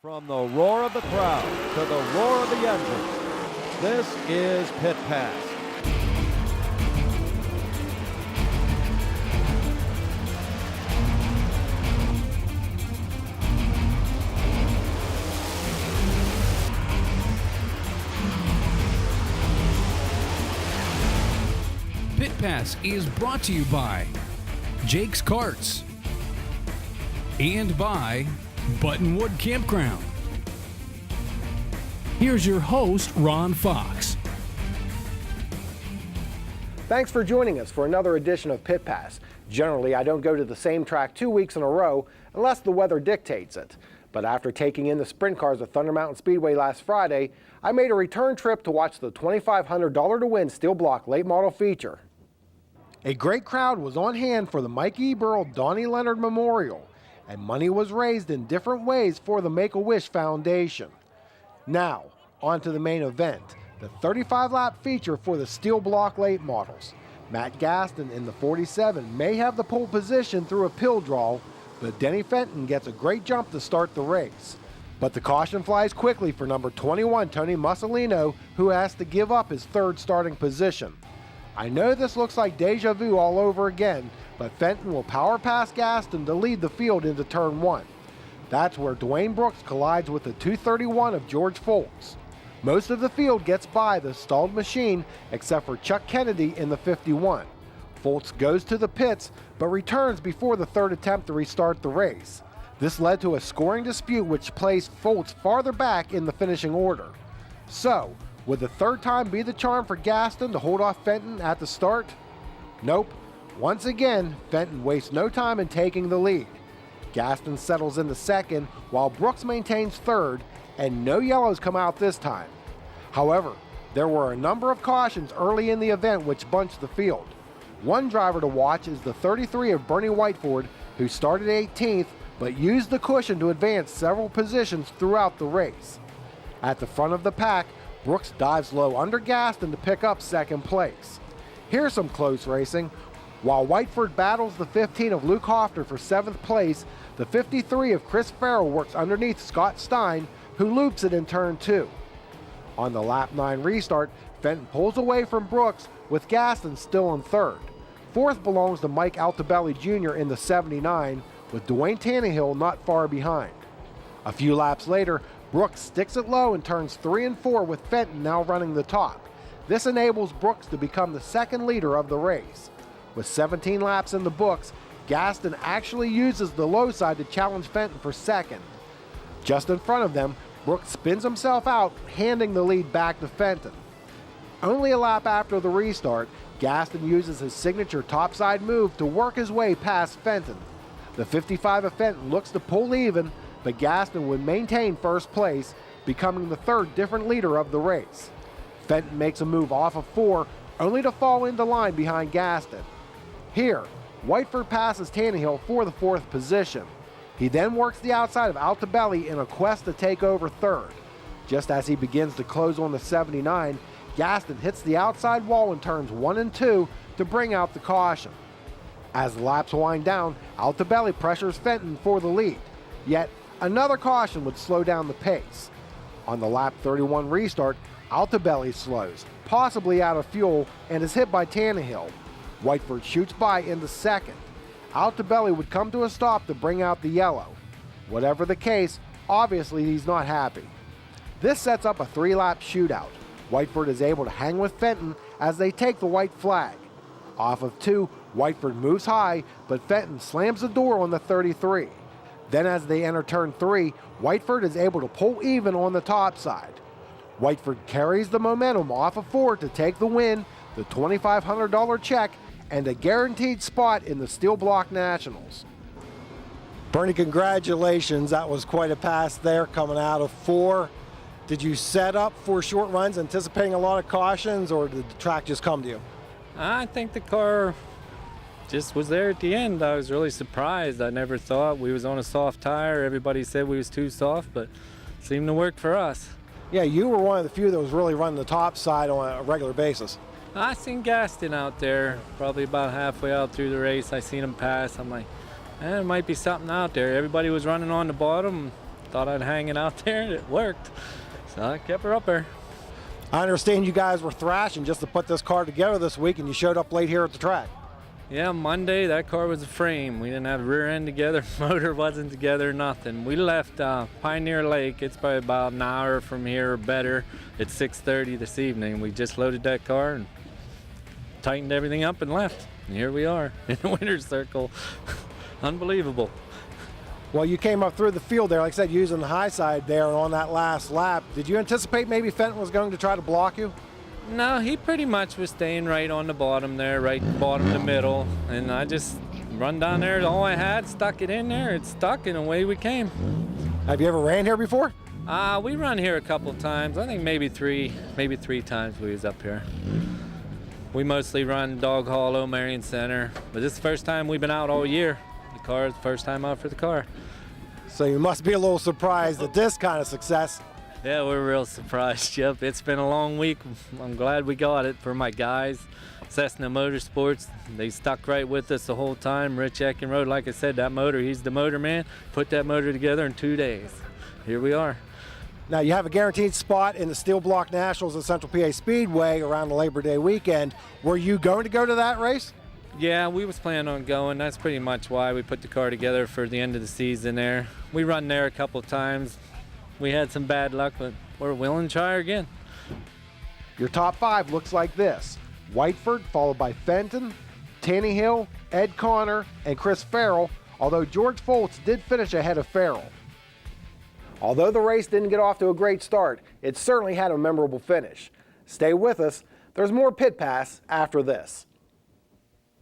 From the roar of the crowd to the roar of the engine, this is Pit Pass. Pit Pass is brought to you by Jake's Karts and by Buttonwood Campground. Here's your host, Ron Fox. Thanks for joining us for another edition of Pit Pass. Generally, I don't go to the same track 2 weeks in a row unless the weather dictates it. But after taking in the sprint cars at Thunder Mountain Speedway last Friday, I made a return trip to watch the $2,500 to win steel block late model feature. A great crowd was on hand for the Mike E. Burrell Donnie Leonard Memorial, and money was raised in different ways for the Make-A-Wish Foundation. Now, on to the main event, the 35-lap feature for the steel block late models. Matt Gaston in the 47 may have the pole position through a pill draw, but Denny Fenton gets a great jump to start the race. But the caution flies quickly for number 21, Tony Mussolino, who has to give up his third starting position. I know this looks like deja vu all over again, but Fenton will power past Gaston to lead the field into turn 1. That's where Dwayne Brooks collides with the 231 of George Foltz. Most of the field gets by the stalled machine except for Chuck Kennedy in the 51. Foltz goes to the pits but returns before the third attempt to restart the race. This led to a scoring dispute which placed Foltz farther back in the finishing order. So, would the third time be the charm for Gaston to hold off Fenton at the start? Nope. Once again, Fenton wastes no time in taking the lead. Gaston settles into second while Brooks maintains third, and no yellows come out this time. However, there were a number of cautions early in the event which bunched the field. One driver to watch is the 33 of Bernie Whiteford, who started 18th but used the cushion to advance several positions throughout the race. At the front of the pack, Brooks dives low under Gaston to pick up second place. Here's some close racing. While Whiteford battles the 15 of Luke Hofter for 7th place, the 53 of Chris Farrell works underneath Scott Stein, who loops it in turn 2. On the lap 9 restart, Fenton pulls away from Brooks with Gaston still in third. Fourth belongs to Mike Altobelli Jr. in the 79, with Dwayne Tannehill not far behind. A few laps later, Brooks sticks it low in turns 3 and 4 with Fenton now running the top. This enables Brooks to become the second leader of the race. With 17 laps in the books, Gaston actually uses the low side to challenge Fenton for second. Just in front of them, Brooks spins himself out, handing the lead back to Fenton. Only a lap after the restart, Gaston uses his signature topside move to work his way past Fenton. The 55 of Fenton looks to pull even, but Gaston would maintain first place, becoming the third different leader of the race. Fenton makes a move off of 4, only to fall into line behind Gaston. Here, Whiteford passes Tannehill for the 4th position. He then works the outside of Altobelli in a quest to take over third. Just as he begins to close on the 79, Gaston hits the outside wall in turns 1 and 2 to bring out the caution. As the laps wind down, Altobelli pressures Fenton for the lead. Yet, another caution would slow down the pace. On the lap 31 restart, Altobelli slows, possibly out of fuel, and is hit by Tannehill. Whiteford shoots by into second. Altobelli would come to a stop to bring out the yellow. Whatever the case, obviously he's not happy. This sets up a 3-lap shootout. Whiteford is able to hang with Fenton as they take the white flag. Off of 2, Whiteford moves high, but Fenton slams the door on the 33. Then as they enter turn 3, Whiteford is able to pull even on the top side. Whiteford carries the momentum off of 4 to take the win, the $2,500 check, and a guaranteed spot in the Steel Block Nationals. Bernie, congratulations. That was quite a pass there coming out of 4. Did you set up for short runs anticipating a lot of cautions, or did the track just come to you? I think the car just was there at the end. I was really surprised. I never thought we was on a soft tire. Everybody said we was too soft, but it seemed to work for us. Yeah, you were one of the few that was really running the top side on a regular basis. I seen Gaston out there probably about halfway out through the race. I seen him pass. I'm like, there might be something out there. Everybody was running on the bottom. thought I'd hang it out there, and it worked. So I kept her up there. I understand you guys were thrashing just to put this car together this week, and you showed up late here at the track. Yeah, Monday, that car was a frame. We didn't have the rear end together, motor wasn't together, nothing. We left Pioneer Lake. It's probably about an hour from here or better. It's 6:30 this evening. We just loaded that car and tightened everything up and left. And here we are in the winner's circle. Unbelievable. Well, you came up through the field there, like I said, using the high side there on that last lap. Did you anticipate maybe Fenton was going to try to block you? No, he pretty much was staying right on the bottom there, right bottom to middle. And I just run down there, all I had, stuck it in there, it stuck, and away we came. Have you ever ran here before? We run here a couple of times. I think maybe three times we was up here. We mostly run Dog Hollow, Marion Center, but this is the first time we've been out all year. The car is the first time out for the car. So you must be a little surprised at this kind of success. Yeah, we're real surprised, Yep. It's been a long week. I'm glad we got it for my guys. Cessna Motorsports, they stuck right with us the whole time. Rich Eckenrode, like I said, that motor, he's the motor man. Put that motor together in 2 days. Here we are. Now you have a guaranteed spot in the Steel Block Nationals at Central PA Speedway around the Labor Day weekend. Were you going to go to that race? Yeah, we was planning on going. That's pretty much why we put the car together for the end of the season there. We run there a couple of times. We had some bad luck, but we're willing to try again. Your top 5 looks like this. Whiteford, followed by Fenton, Tannehill, Ed Connor, and Chris Farrell, although George Foltz did finish ahead of Farrell. Although the race didn't get off to a great start, it certainly had a memorable finish. Stay with us. There's more Pit Pass after this.